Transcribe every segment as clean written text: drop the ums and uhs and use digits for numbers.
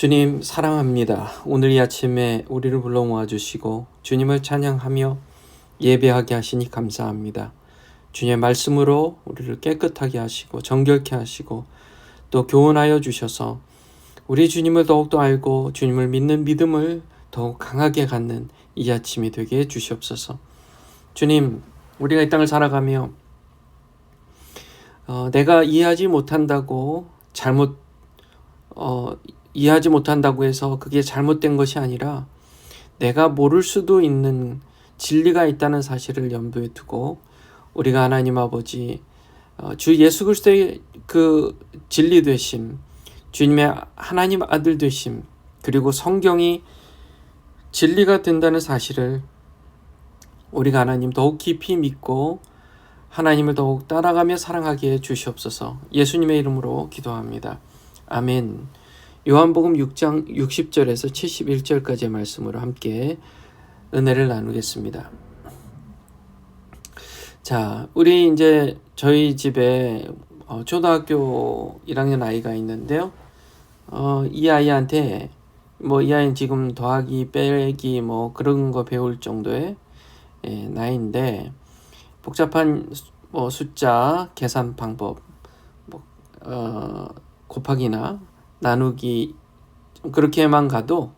주님 사랑합니다. 오늘 이 아침에 우리를 불러 모아주시고 주님을 찬양하며 예배하게 하시니 감사합니다. 주님의 말씀으로 우리를 깨끗하게 하시고 정결케 하시고 또 교훈하여 주셔서 우리 주님을 더욱더 알고 주님을 믿는 믿음을 더욱 강하게 갖는 이 아침이 되게 해 주시옵소서. 주님, 우리가 이 땅을 살아가며 내가 이해하지 못한다고 이해하지 못한다고 해서 그게 잘못된 것이 아니라 내가 모를 수도 있는 진리가 있다는 사실을 염두에 두고 우리가 하나님 아버지 주 예수 그리스도의 그 진리 되심, 주님의 하나님 아들 되심, 그리고 성경이 진리가 된다는 사실을 우리가 하나님 더욱 깊이 믿고 하나님을 더욱 따라가며 사랑하게 해 주시옵소서. 예수님의 이름으로 기도합니다. 아멘. 요한복음 6장 60절에서 71절까지의 말씀으로 함께 은혜를 나누겠습니다. 자, 우리 이제 저희 집에 초등학교 1학년 아이가 있는데요. 이 아이한테 이 아이는 지금 더하기, 빼기 그런 거 배울 정도의 나이인데 복잡한 숫자 계산 방법, 곱하기나 나누기 그렇게만 가도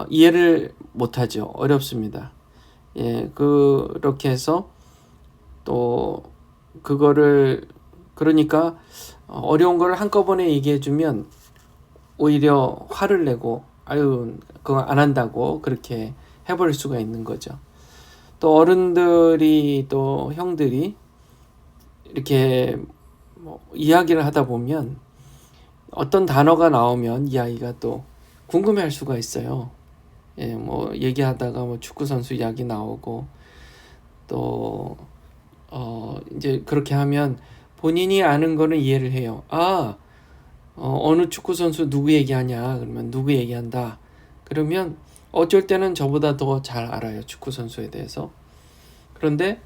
이해를 못하죠. 어렵습니다. 그렇게 해서 또 그거를 그러니까 어려운 걸 한꺼번에 얘기해주면 오히려 화를 내고 그거 안 한다고 그렇게 해버릴 수가 있는 거죠. 또 어른들이 또 형들이 이렇게 이야기를 하다 보면 어떤 단어가 나오면 이 아이가 또 궁금해할 수가 있어요. 얘기하다가 축구 선수 이야기 나오고 또 이제 그렇게 하면 본인이 아는 거는 이해를 해요. 어느 축구 선수 누구 얘기하냐 그러면 누구 얘기한다. 그러면 어쩔 때는 저보다 더 잘 알아요, 축구 선수에 대해서. 그런데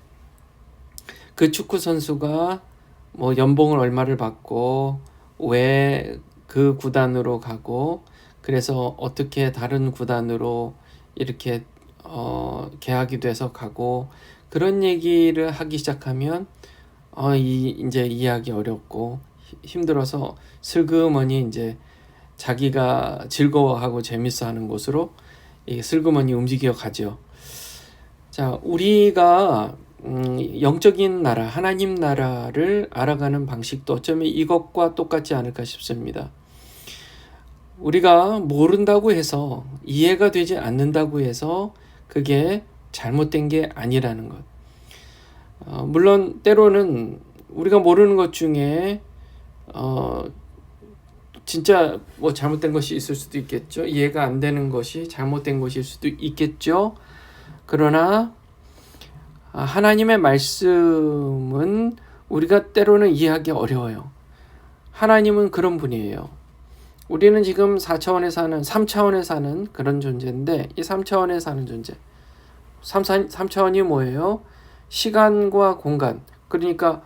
그 축구 선수가 연봉을 얼마를 받고 왜 그 구단으로 가고 그래서 어떻게 다른 구단으로 이렇게 계약이 돼서 가고 그런 얘기를 하기 시작하면 이제 이해하기 어렵고 힘들어서 슬그머니 이제 자기가 즐거워하고 재밌어하는 곳으로 슬그머니 움직여 가죠. 자, 우리가 영적인 나라, 하나님 나라를 알아가는 방식도 어쩌면 이것과 똑같지 않을까 싶습니다. 우리가 모른다고 해서 이해가 되지 않는다고 해서 그게 잘못된 게 아니라는 것. 물론 때로는 우리가 모르는 것 중에 진짜 잘못된 것이 있을 수도 있겠죠. 이해가 안 되는 것이 잘못된 것일 수도 있겠죠. 그러나 하나님의 말씀은 우리가 때로는 이해하기 어려워요. 하나님은 그런 분이에요. 우리는 지금 3차원에 사는 그런 존재인데 이 3차원에 사는 존재. 3차원이 뭐예요? 시간과 공간. 그러니까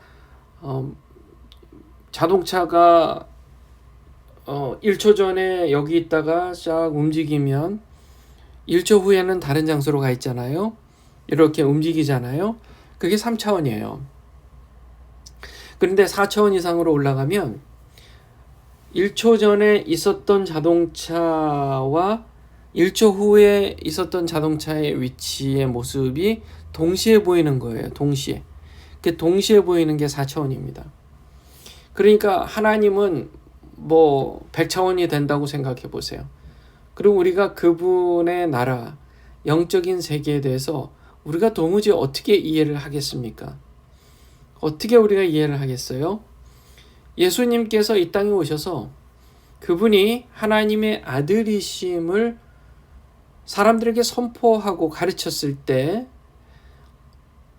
자동차가 1초 전에 여기 있다가 쫙 움직이면 1초 후에는 다른 장소로 가 있잖아요. 이렇게 움직이잖아요. 그게 3차원이에요. 그런데 4차원 이상으로 올라가면 1초 전에 있었던 자동차와 1초 후에 있었던 자동차의 위치의 모습이 동시에 보이는 거예요. 동시에. 그 동시에 보이는 게 4차원입니다. 그러니까 하나님은 100차원이 된다고 생각해 보세요. 그리고 우리가 그분의 나라, 영적인 세계에 대해서 우리가 도무지 어떻게 이해를 하겠습니까? 어떻게 우리가 이해를 하겠어요? 예수님께서 이 땅에 오셔서 그분이 하나님의 아들이심을 사람들에게 선포하고 가르쳤을 때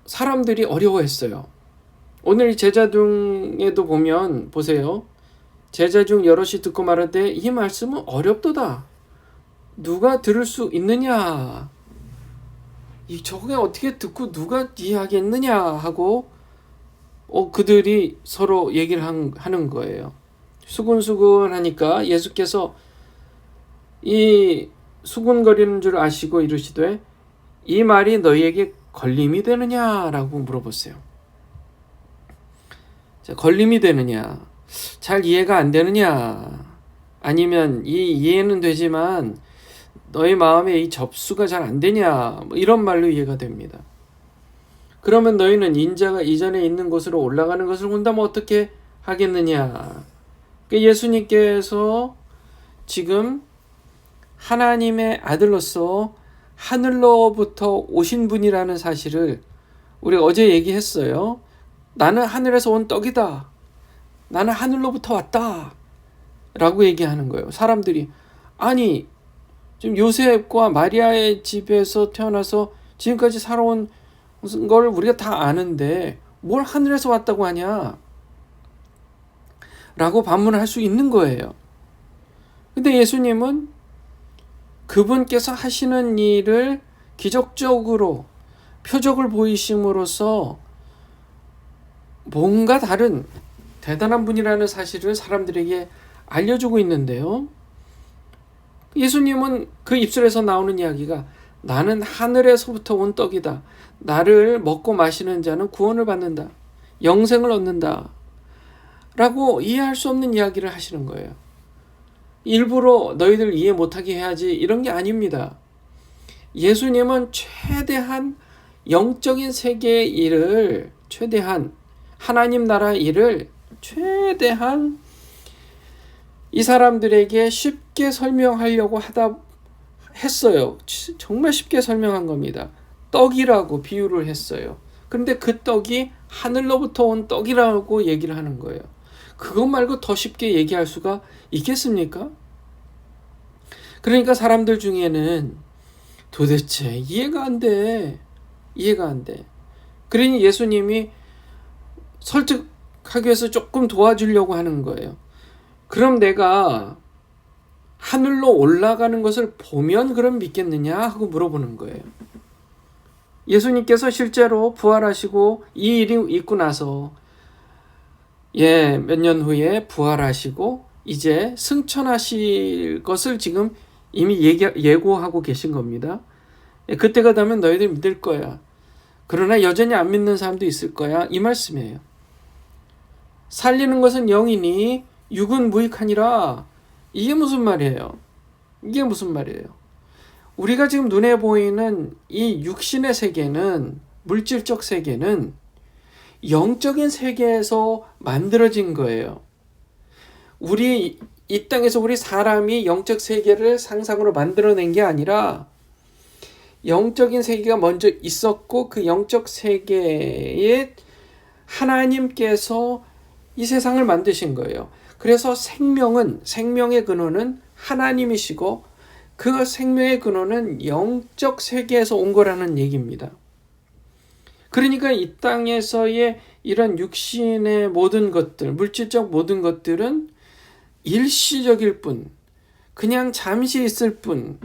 사람들이 어려워했어요. 오늘 제자 중에도 보면 보세요. 제자 중 여럿이 듣고 말하되 이 말씀은 어렵도다. 누가 들을 수 있느냐? 저게 어떻게 듣고 누가 이해하겠느냐 하고 그들이 서로 얘기를 하는 거예요. 수근수근하니까 예수께서 이 수군거리는 줄 아시고 이르시되 이 말이 너희에게 걸림이 되느냐라고 물어보세요. 자, 걸림이 되느냐, 잘 이해가 안 되느냐, 아니면 이 이해는 되지만 너희 마음에 이 접수가 잘 안 되냐, 뭐 이런 말로 이해가 됩니다. 그러면 너희는 인자가 이전에 있는 곳으로 올라가는 것을 본다면 어떻게 하겠느냐. 예수님께서 지금 하나님의 아들로서 하늘로부터 오신 분이라는 사실을 우리가 어제 얘기했어요. 나는 하늘에서 온 떡이다. 나는 하늘로부터 왔다. 라고 얘기하는 거예요. 사람들이 아니 지금 요셉과 마리아의 집에서 태어나서 지금까지 살아온 걸 우리가 다 아는데 뭘 하늘에서 왔다고 하냐? 라고 반문을 할 수 있는 거예요. 근데 예수님은 그분께서 하시는 일을 기적적으로 표적을 보이심으로써 뭔가 다른 대단한 분이라는 사실을 사람들에게 알려주고 있는데요. 예수님은 그 입술에서 나오는 이야기가 나는 하늘에서부터 온 떡이다. 나를 먹고 마시는 자는 구원을 받는다. 영생을 얻는다. 라고 이해할 수 없는 이야기를 하시는 거예요. 일부러 너희들 이해 못하게 해야지 이런 게 아닙니다. 예수님은 최대한 영적인 세계의 일을, 최대한 하나님 나라 일을 최대한 이 사람들에게 쉽게 설명하려고 했어요. 정말 쉽게 설명한 겁니다. 떡이라고 비유를 했어요. 그런데 그 떡이 하늘로부터 온 떡이라고 얘기를 하는 거예요. 그것 말고 더 쉽게 얘기할 수가 있겠습니까? 그러니까 사람들 중에는 도대체 이해가 안 돼. 그러니 예수님이 설득하기 위해서 조금 도와주려고 하는 거예요. 그럼 내가 하늘로 올라가는 것을 보면 그럼 믿겠느냐 하고 물어보는 거예요. 예수님께서 실제로 부활하시고 이 일이 있고 나서 몇 년 후에 부활하시고 이제 승천하실 것을 지금 이미 예고하고 계신 겁니다. 그때가 되면 너희들 믿을 거야. 그러나 여전히 안 믿는 사람도 있을 거야. 이 말씀이에요. 살리는 것은 영이니 육은 무익하니라. 이게 무슨 말이에요? 우리가 지금 눈에 보이는 이 육신의 세계는, 물질적 세계는 영적인 세계에서 만들어진 거예요. 이 땅에서 우리 사람이 영적 세계를 상상으로 만들어낸 게 아니라 영적인 세계가 먼저 있었고 그 영적 세계에 하나님께서 이 세상을 만드신 거예요. 그래서 생명의 근원은 하나님이시고 그 생명의 근원은 영적 세계에서 온 거라는 얘기입니다. 그러니까 이 땅에서의 이런 육신의 모든 것들, 물질적 모든 것들은 일시적일 뿐, 그냥 잠시 있을 뿐,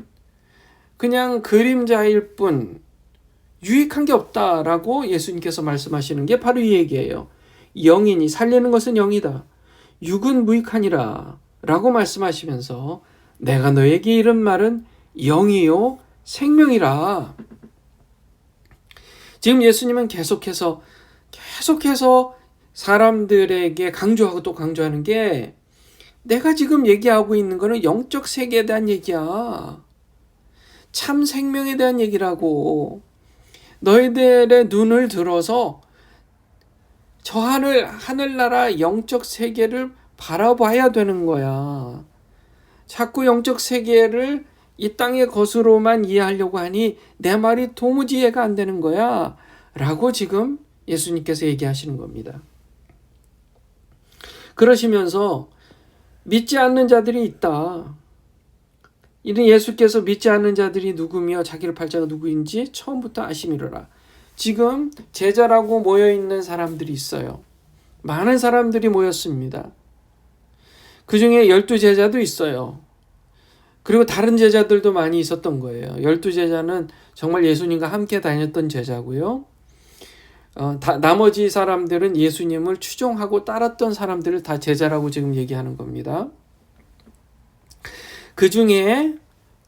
그냥 그림자일 뿐, 유익한 게 없다라고 예수님께서 말씀하시는 게 바로 이 얘기예요. 영이니 살리는 것은 영이다. 육은 무익하니라 라고 말씀하시면서 내가 너에게 이른 말은 영이요 생명이라. 지금 예수님은 계속해서 사람들에게 강조하고 또 강조하는 게 내가 지금 얘기하고 있는 거는 영적 세계에 대한 얘기야. 참 생명에 대한 얘기라고. 너희들의 눈을 들어서 저 하늘나라 영적 세계를 바라봐야 되는 거야. 자꾸 영적 세계를 이 땅의 것으로만 이해하려고 하니 내 말이 도무지 이해가 안 되는 거야. 라고 지금 예수님께서 얘기하시는 겁니다. 그러시면서 믿지 않는 자들이 있다. 이는 예수께서 믿지 않는 자들이 누구며 자기를 팔 자가 누구인지 처음부터 아심이로라. 지금 제자라고 모여있는 사람들이 있어요. 많은 사람들이 모였습니다. 그 중에 12제자도 있어요. 그리고 다른 제자들도 많이 있었던 거예요. 12제자는 정말 예수님과 함께 다녔던 제자고요. 나머지 사람들은 예수님을 추종하고 따랐던 사람들을 다 제자라고 지금 얘기하는 겁니다. 그 중에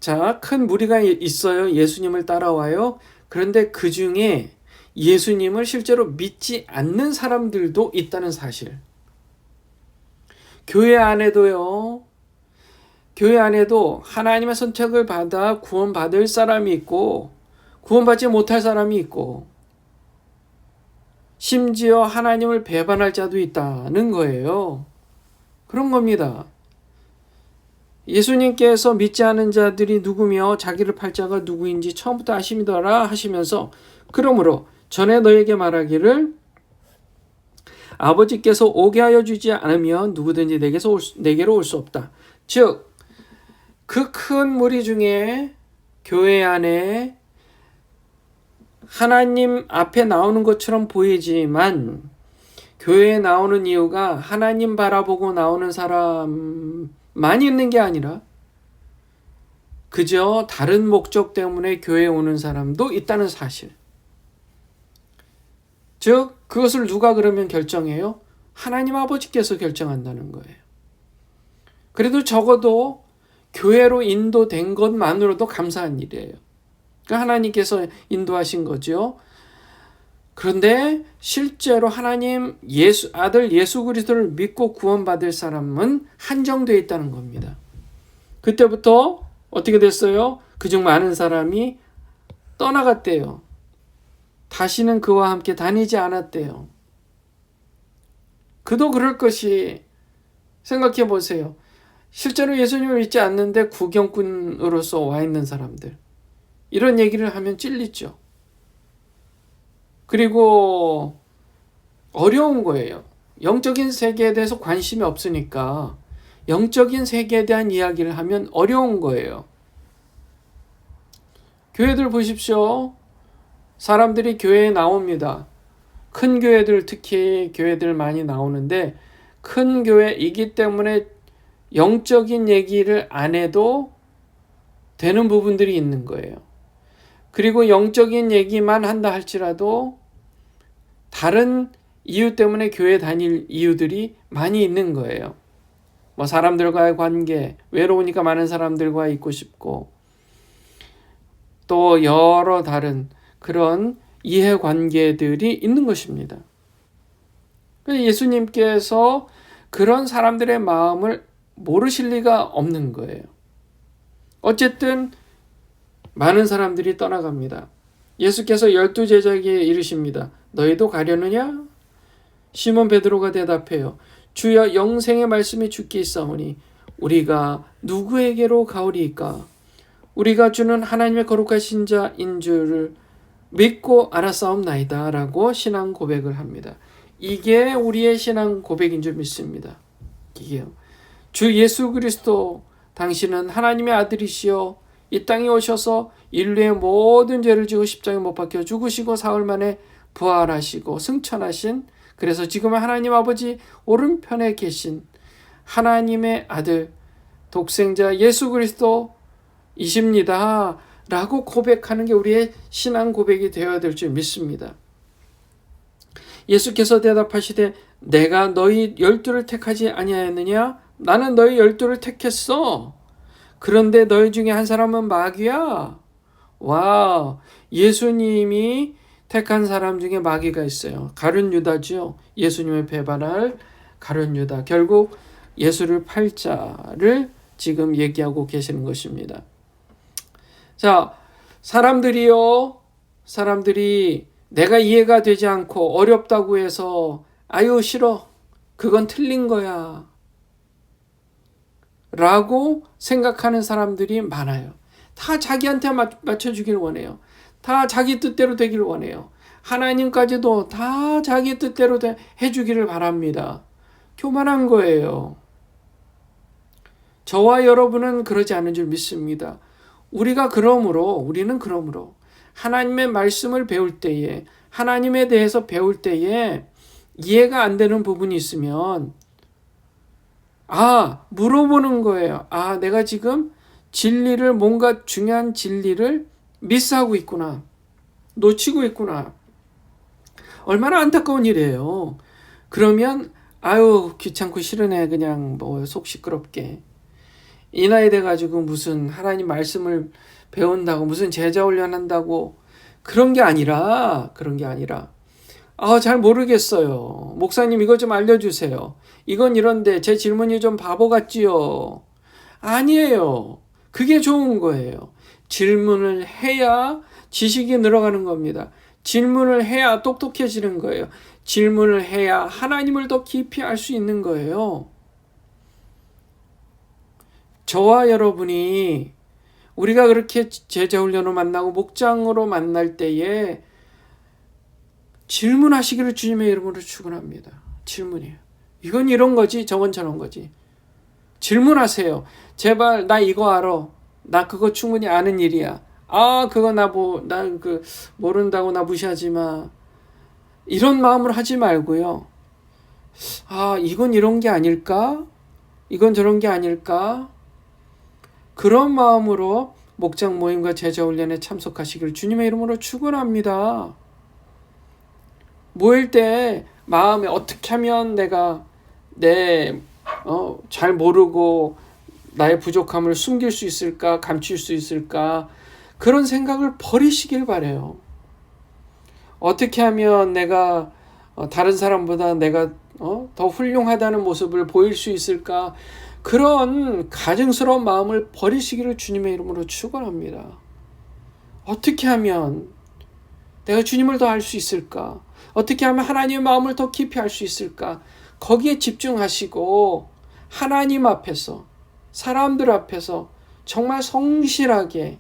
자, 큰 무리가 있어요. 예수님을 따라와요. 그런데 그 중에 예수님을 실제로 믿지 않는 사람들도 있다는 사실. 교회 안에도요. 교회 안에도 하나님의 선택을 받아 구원받을 사람이 있고 구원받지 못할 사람이 있고 심지어 하나님을 배반할 자도 있다는 거예요. 그런 겁니다. 예수님께서 믿지 않은 자들이 누구며 자기를 팔 자가 누구인지 처음부터 아심이더라 하시면서 그러므로 전에 너에게 말하기를 아버지께서 오게 하여 주지 않으면 누구든지 내게로 올 수 없다. 즉 그 큰 무리 중에 교회 안에 하나님 앞에 나오는 것처럼 보이지만 교회에 나오는 이유가 하나님 바라보고 나오는 사람만 있는 게 아니라 그저 다른 목적 때문에 교회에 오는 사람도 있다는 사실. 즉 그것을 누가 그러면 결정해요? 하나님 아버지께서 결정한다는 거예요. 그래도 적어도 교회로 인도된 것만으로도 감사한 일이에요. 그러니까 하나님께서 인도하신 거죠. 그런데 실제로 하나님 아들 예수 그리스도를 믿고 구원받을 사람은 한정되어 있다는 겁니다. 그때부터 어떻게 됐어요? 그중 많은 사람이 떠나갔대요. 다시는 그와 함께 다니지 않았대요. 그도 그럴 것이 생각해 보세요. 실제로 예수님을 믿지 않는데 구경꾼으로서 와 있는 사람들. 이런 얘기를 하면 찔리죠. 그리고 어려운 거예요. 영적인 세계에 대해서 관심이 없으니까 영적인 세계에 대한 이야기를 하면 어려운 거예요. 교회들 보십시오. 사람들이 교회에 나옵니다. 큰 교회들 특히 교회들 많이 나오는데 큰 교회이기 때문에 영적인 얘기를 안 해도 되는 부분들이 있는 거예요. 그리고 영적인 얘기만 한다 할지라도 다른 이유 때문에 교회 다닐 이유들이 많이 있는 거예요. 뭐 사람들과의 관계, 외로우니까 많은 사람들과 있고 싶고 또 여러 다른 그런 이해관계들이 있는 것입니다. 예수님께서 그런 사람들의 마음을 모르실 리가 없는 거예요. 어쨌든 많은 사람들이 떠나갑니다. 예수께서 12제자에게 이르십니다. 너희도 가려느냐? 시몬 베드로가 대답해요. 주여 영생의 말씀이 주께 있사오니 우리가 누구에게로 가오리이까? 우리가 주는 하나님의 거룩하신 자인 줄을 믿고 알았사옵나이다 라고 신앙 고백을 합니다. 이게 우리의 신앙 고백인 줄 믿습니다. 이게요. 주 예수 그리스도 당신은 하나님의 아들이시여 이 땅에 오셔서 인류의 모든 죄를 지고 십자가에 못 박혀 죽으시고 사흘 만에 부활하시고 승천하신 그래서 지금은 하나님 아버지 오른편에 계신 하나님의 아들 독생자 예수 그리스도이십니다 라고 고백하는 게 우리의 신앙 고백이 되어야 될 줄 믿습니다. 예수께서 대답하시되 내가 너희 12를 택하지 아니하였느냐? 나는 너희 12를 택했어. 그런데 너희 중에 한 사람은 마귀야. 와, 예수님이 택한 사람 중에 마귀가 있어요. 가룟 유다죠. 예수님을 배반할 가룟 유다. 결국 예수를 팔 자를 지금 얘기하고 계시는 것입니다. 자, 사람들이 내가 이해가 되지 않고 어렵다고 해서 아유 싫어. 그건 틀린 거야. 라고 생각하는 사람들이 많아요. 다 자기한테 맞춰주길 원해요. 다 자기 뜻대로 되기를 원해요. 하나님까지도 다 자기 뜻대로 해주기를 바랍니다. 교만한 거예요. 저와 여러분은 그러지 않은 줄 믿습니다. 우리는 그러므로 하나님의 말씀을 배울 때에 하나님에 대해서 배울 때에 이해가 안 되는 부분이 있으면 물어보는 거예요. 내가 지금 뭔가 중요한 진리를 미스하고 있구나. 놓치고 있구나. 얼마나 안타까운 일이에요. 그러면 귀찮고 싫으네. 그냥 속 시끄럽게. 이 나이 돼가지고 무슨 하나님 말씀을 배운다고 무슨 제자 훈련한다고 그런 게 아니라 잘 모르겠어요. 목사님 이거 좀 알려주세요. 이건 이런데 제 질문이 좀 바보 같지요. 아니에요. 그게 좋은 거예요. 질문을 해야 지식이 늘어가는 겁니다. 질문을 해야 똑똑해지는 거예요. 질문을 해야 하나님을 더 깊이 알 수 있는 거예요. 저와 여러분이 우리가 그렇게 제자훈련으로 만나고 목장으로 만날 때에 질문하시기를 주님의 이름으로 축원합니다. 질문이에요. 이건 이런 거지, 저건 저런 거지. 질문하세요. 제발 나 이거 알아. 나 그거 충분히 아는 일이야. 그거 난 모른다고 나 무시하지 마. 이런 마음으로 하지 말고요. 이건 이런 게 아닐까? 이건 저런 게 아닐까? 그런 마음으로 목장 모임과 제자 훈련에 참석하시기를 주님의 이름으로 축원합니다. 모일 때 마음에 어떻게 하면 내가 잘 모르고 나의 부족함을 숨길 수 있을까, 감출 수 있을까, 그런 생각을 버리시길 바래요. 어떻게 하면 내가 다른 사람보다 내가 더 훌륭하다는 모습을 보일 수 있을까, 그런 가증스러운 마음을 버리시기를 주님의 이름으로 축원합니다. 어떻게 하면 내가 주님을 더 알 수 있을까? 어떻게 하면 하나님의 마음을 더 깊이 알 수 있을까? 거기에 집중하시고 하나님 앞에서, 사람들 앞에서 정말 성실하게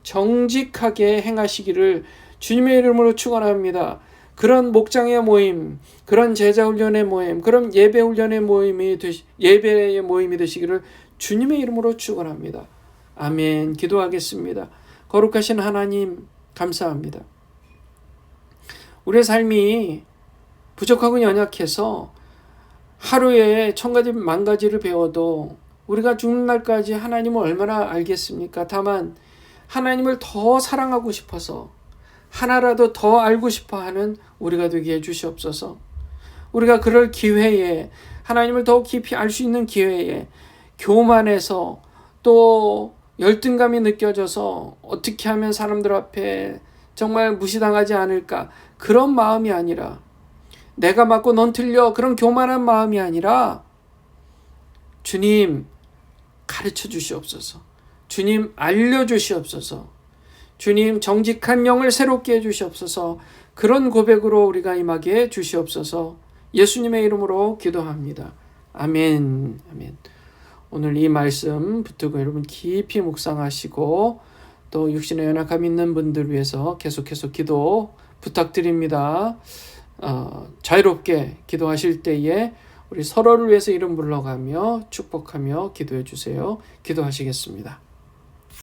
정직하게 행하시기를 주님의 이름으로 축원합니다. 그런 목장의 모임, 그런 제자훈련의 모임, 그런 예배의 모임이 되시기를 주님의 이름으로 축원합니다. 아멘. 기도하겠습니다. 거룩하신 하나님 감사합니다. 우리의 삶이 부족하고 연약해서 하루에 1000가지 만가지를 배워도 우리가 죽는 날까지 하나님을 얼마나 알겠습니까? 다만 하나님을 더 사랑하고 싶어서 하나라도 더 알고 싶어하는 우리가 되게 해주시옵소서. 우리가 그럴 기회에, 하나님을 더 깊이 알 수 있는 기회에 교만해서 또 열등감이 느껴져서 어떻게 하면 사람들 앞에 정말 무시당하지 않을까, 그런 마음이 아니라, 내가 맞고 넌 틀려, 그런 교만한 마음이 아니라 주님 가르쳐 주시옵소서. 주님 알려주시옵소서. 주님 정직한 영을 새롭게 해주시옵소서. 그런 고백으로 우리가 임하게 해주시옵소서. 예수님의 이름으로 기도합니다. 아멘. 아멘. 오늘 이 말씀 붙들고 여러분 깊이 묵상하시고 또 육신의 연약함 있는 분들 위해서 계속해서 기도 부탁드립니다. 자유롭게 기도하실 때에 우리 서로를 위해서 이름 불러가며 축복하며 기도해 주세요. 기도하시겠습니다.